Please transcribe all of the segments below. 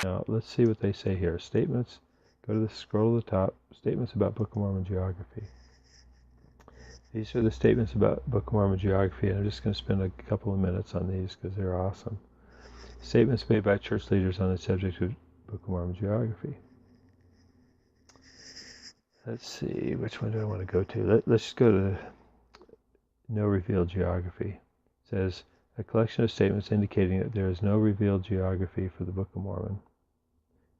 Now, let's see what they say here. Statements, scroll to the top, statements about Book of Mormon geography. These are the statements about Book of Mormon geography, and I'm just going to spend a couple of minutes on these because they're awesome. Statements made by church leaders on the subject of Book of Mormon geography. Let's see, which one do I want to go to? Let's just go to no revealed geography. It says, a collection of statements indicating that there is no revealed geography for the Book of Mormon.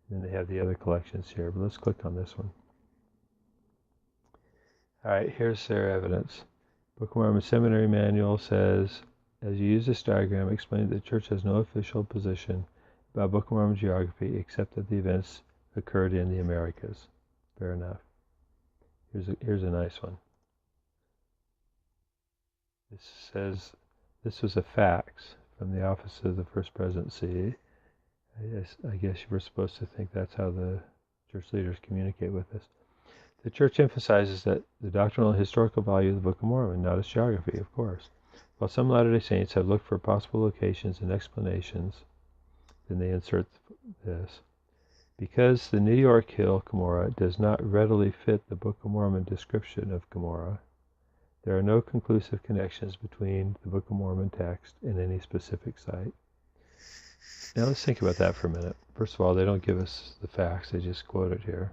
And then they have the other collections here, but let's click on this one. All right, here's their evidence. Book of Mormon Seminary Manual says, as you use this diagram, explain that the church has no official position about Book of Mormon geography except that the events occurred in the Americas. Fair enough. Here's a nice one. This says, this was a fax from the office of the First Presidency. I guess you were supposed to think that's how the church leaders communicate with us. The church emphasizes that the doctrinal and historical value of the Book of Mormon, not its geography, of course. While some Latter-day Saints have looked for possible locations and explanations, then they insert this. Because the New York Hill Cumorah does not readily fit the Book of Mormon description of Cumorah, there are no conclusive connections between the Book of Mormon text and any specific site. Now let's think about that for a minute. First of all, they don't give us the facts, they just quote it here.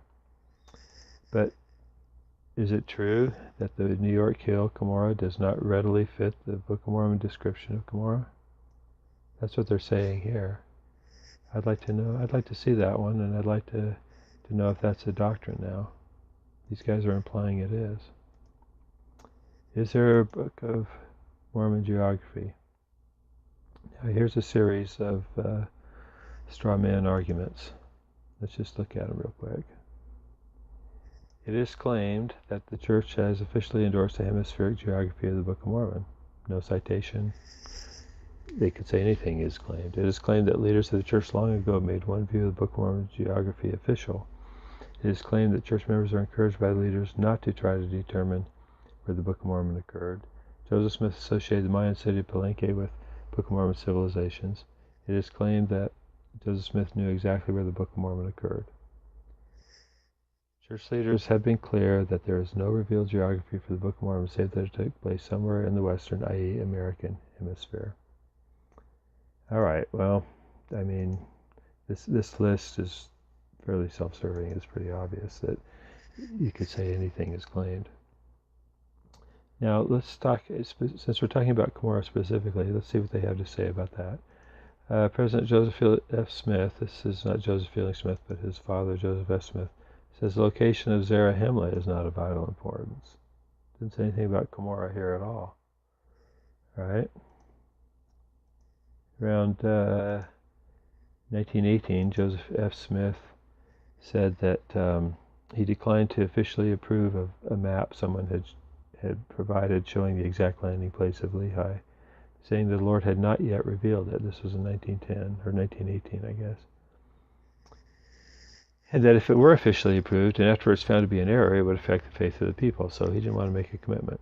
But is it true that the New York Hill Cumorah does not readily fit the Book of Mormon description of Cumorah? That's what they're saying here. I'd like to see that one, and I'd like to know if that's a doctrine now. These guys are implying it is. Is there a Book of Mormon geography? Now here's a series of Strawman Arguments. Let's just look at them real quick. It is claimed that the church has officially endorsed a hemispheric geography of the Book of Mormon. No citation. They could say anything is claimed. It is claimed that leaders of the church long ago made one view of the Book of Mormon geography official. It is claimed that church members are encouraged by leaders not to try to determine where the Book of Mormon occurred. Joseph Smith associated the Mayan city of Palenque with Book of Mormon civilizations. It is claimed that Joseph Smith knew exactly where the Book of Mormon occurred. Church leaders have been clear that there is no revealed geography for the Book of Mormon save that it took place somewhere in the Western, i.e. American hemisphere. All right, well, I mean, this list is fairly self-serving. It's pretty obvious that you could say anything is claimed. Now, let's talk, since we're talking about Cumorah specifically, let's see what they have to say about that. President Joseph F. Smith, this is not Joseph Fielding Smith, but his father, Joseph F. Smith, says the location of Zarahemla is not of vital importance. Didn't say anything about Cumorah here at all. All right. Around 1918, Joseph F. Smith said that he declined to officially approve of a map someone had provided showing the exact landing place of Lehi, saying the Lord had not yet revealed it. This was in 1910, or 1918, I guess. And that if it were officially approved and afterwards found to be an error, it would affect the faith of the people, so he didn't want to make a commitment.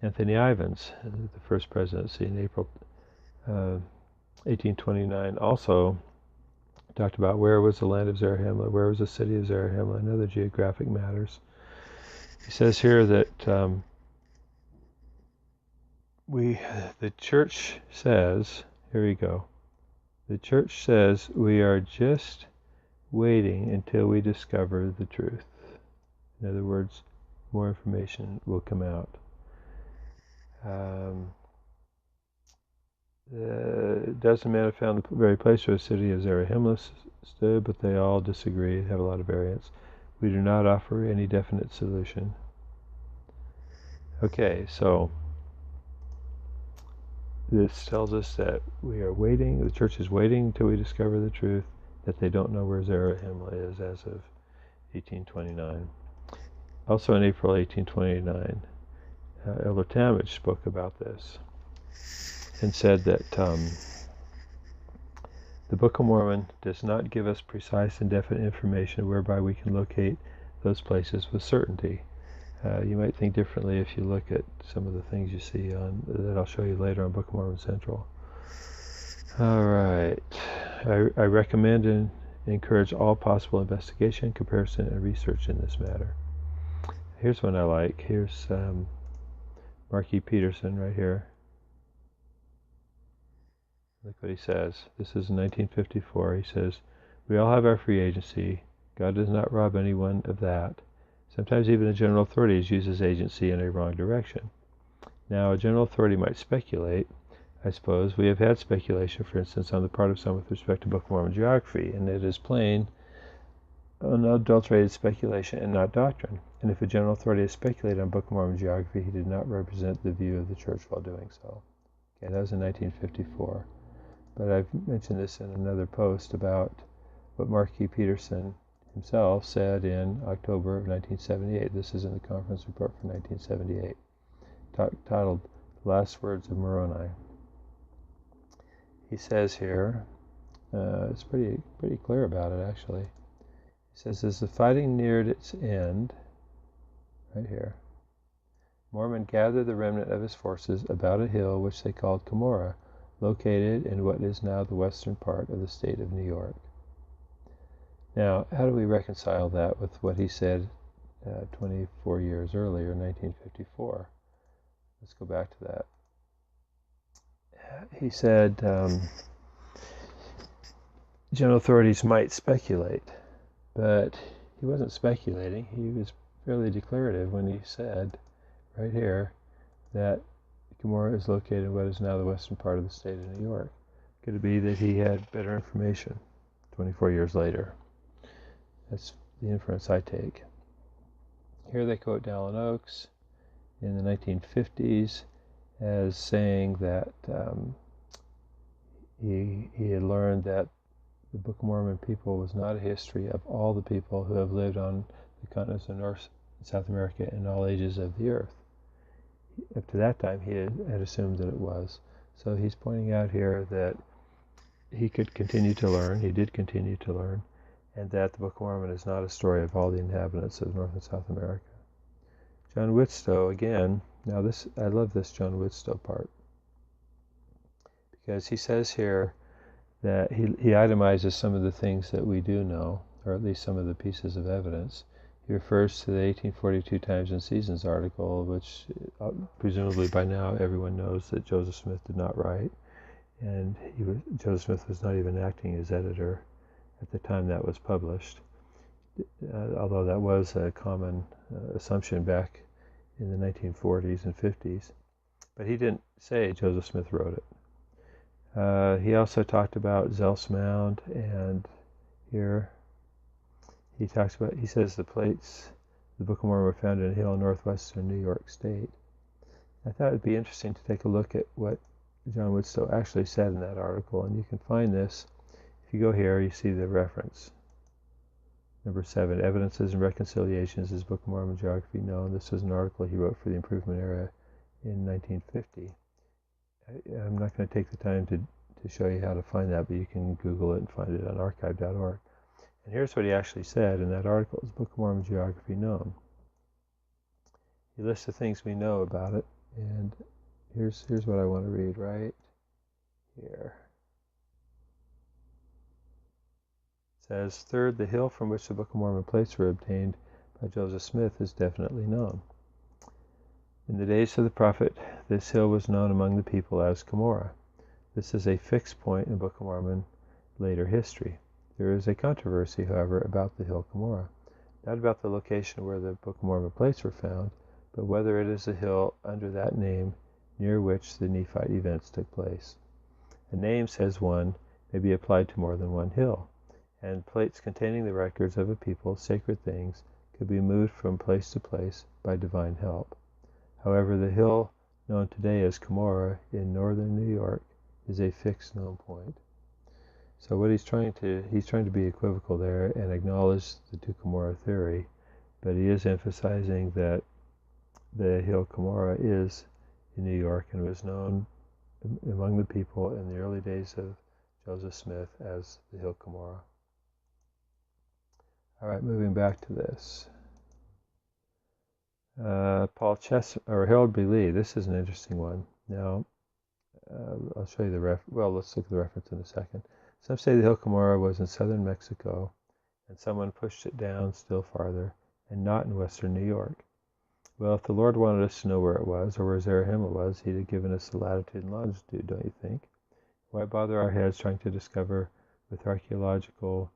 Anthony Ivins, the First Presidency in April 1829, also talked about where was the land of Zarahemla, where was the city of Zarahemla, and other geographic matters. He says here that the church says, here we go, the church says we are just waiting until we discover the truth. In other words, more information will come out. Dozen men have found the very place where the city of Zarahemla stood, but they all disagree, have a lot of variance. We do not offer any definite solution. Okay, so this tells us that we are waiting, the church is waiting until we discover the truth, that they don't know where Zarahemla is as of 1829. Also in April 1829, Elder Talmage spoke about this and said that the Book of Mormon does not give us precise and definite information whereby we can locate those places with certainty. You might think differently if you look at some of the things you see on that I'll show you later on Book of Mormon Central. All right. I recommend and encourage all possible investigation, comparison, and research in this matter. Here's one I like. Here's Markey Peterson right here. Look what he says. This is in 1954. He says, "We all have our free agency. God does not rob anyone of that. Sometimes even a general authority uses agency in a wrong direction. Now, a general authority might speculate. I suppose we have had speculation, for instance, on the part of some with respect to Bookworm Geography, and it is plain, unadulterated speculation and not doctrine. And if a general authority has speculated on Bookworm Geography, he did not represent the view of the church while doing so." Okay, that was in 1954. But I've mentioned this in another post about what Markey Peterson himself said in October of 1978. This is in the conference report for 1978, titled "The Last Words of Moroni." He says here, it's pretty clear about it actually. He says, as the fighting neared its end, right here, Mormon gathered the remnant of his forces about a hill which they called Cumorah, located in what is now the western part of the state of New York. Now, how do we reconcile that with what he said 24 years earlier, 1954? Let's go back to that. He said general authorities might speculate, but he wasn't speculating. He was fairly declarative when he said right here that Cumorah is located in what is now the western part of the state of New York. Could it be that he had better information 24 years later? That's the inference I take. Here they quote Dallin Oaks in the 1950s as saying that he had learned that the Book of Mormon people was not a history of all the people who have lived on the continents of North and South America in all ages of the earth. Up to that time, he had assumed that it was. So he's pointing out here that he could continue to learn, he did continue to learn, and that the Book of Mormon is not a story of all the inhabitants of North and South America. John Whitstow, again, now this, I love this John Whitstow part, because he says here that he itemizes some of the things that we do know, or at least some of the pieces of evidence. He refers to the 1842 Times and Seasons article, which presumably by now everyone knows that Joseph Smith did not write, and Joseph Smith was not even acting as editor at the time that was published, although that was a common assumption back in the 1940s and 50s. But he didn't say Joseph Smith wrote it. He also talked about Zelf's Mound, and here he says the plates, the Book of Mormon, were found in a hill in northwestern New York State. I thought it would be interesting to take a look at what John Whitstow actually said in that article, and you can find this. If you go here, you see the reference. Number 7, Evidences and Reconciliations, is Book of Mormon Geography known. This was an article he wrote for the Improvement Era in 1950. I'm not going to take the time to show you how to find that, but you can Google it and find it on archive.org. And here's what he actually said in that article: is Book of Mormon Geography known? He lists the things we know about it, and here's what I want to read right here. It says, third, the hill from which the Book of Mormon plates were obtained by Joseph Smith is definitely known. In the days of the prophet, this hill was known among the people as Cumorah. This is a fixed point in Book of Mormon later history. There is a controversy, however, about the hill Cumorah, not about the location where the Book of Mormon plates were found, but whether it is a hill under that name near which the Nephite events took place. A name, says one, may be applied to more than one hill, and plates containing the records of a people's sacred things could be moved from place to place by divine help. However, the hill known today as Cumorah in northern New York is a fixed known point. So what he's trying to be equivocal there and acknowledge the two Cumorah theory, but he is emphasizing that the hill Cumorah is in New York and was known among the people in the early days of Joseph Smith as the hill Cumorah. All right, moving back to this. Harold B. Lee. This is an interesting one. Now, I'll show you let's look at the reference in a second. Some say the hill Cumorah was in southern Mexico, and someone pushed it down still farther, and not in western New York. Well, if the Lord wanted us to know where it was, or where Zarahemla was, he'd have given us the latitude and longitude, don't you think? Why bother our heads trying to discover with archaeological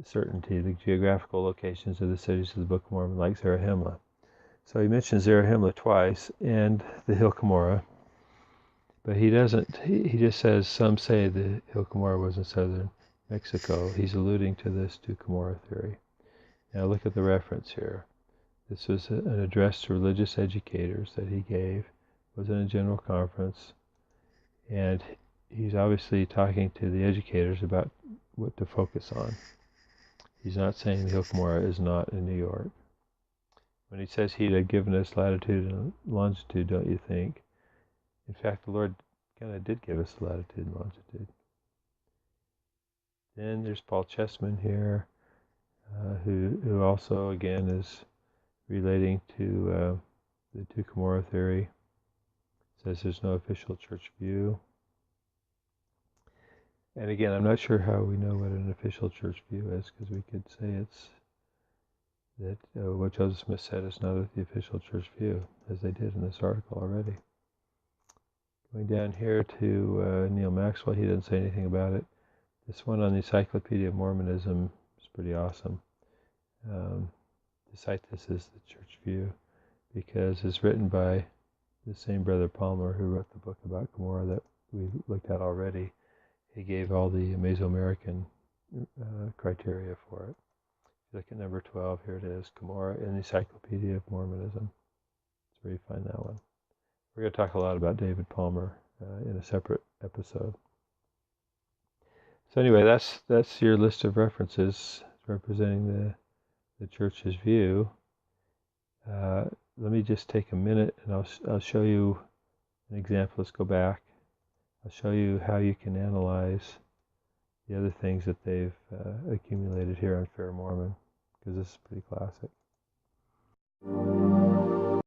certainty the geographical locations of the cities of the Book of Mormon like Zarahemla? So he mentions Zarahemla twice and the hill Cumorah, but he doesn't. He just says some say the hill Cumorah was in southern Mexico. He's alluding to this two Cumorah theory. Now look at the reference here. This was an address to religious educators that he gave. It was in a general conference, and he's obviously talking to the educators about what to focus on. He's not saying the hill Cumorah is not in New York. When he says he'd have given us latitude and longitude, don't you think? In fact, the Lord kind of did give us latitude and longitude. Then there's Paul Chessman here, who also, again, is relating to the two Cumorah theory. Says there's no official church view. And again, I'm not sure how we know what an official church view is, because we could say it's that what Joseph Smith said is not the official church view, as they did in this article already. Going down here to Neil Maxwell, he didn't say anything about it. This one on the Encyclopedia of Mormonism is pretty awesome. To cite this as the church view, because it's written by the same Brother Palmer who wrote the book about Cumorah that we looked at already. He gave all the Mesoamerican criteria for it. Look at number 12, here it is, Cumorah in the Encyclopedia of Mormonism. That's where you find that one. We're going to talk a lot about David Palmer in a separate episode. So anyway, that's your list of references representing the church's view. Let me just take a minute and I'll show you an example. Let's go back. I'll show you how you can analyze the other things that they've accumulated here on FairMormon, because this is pretty classic.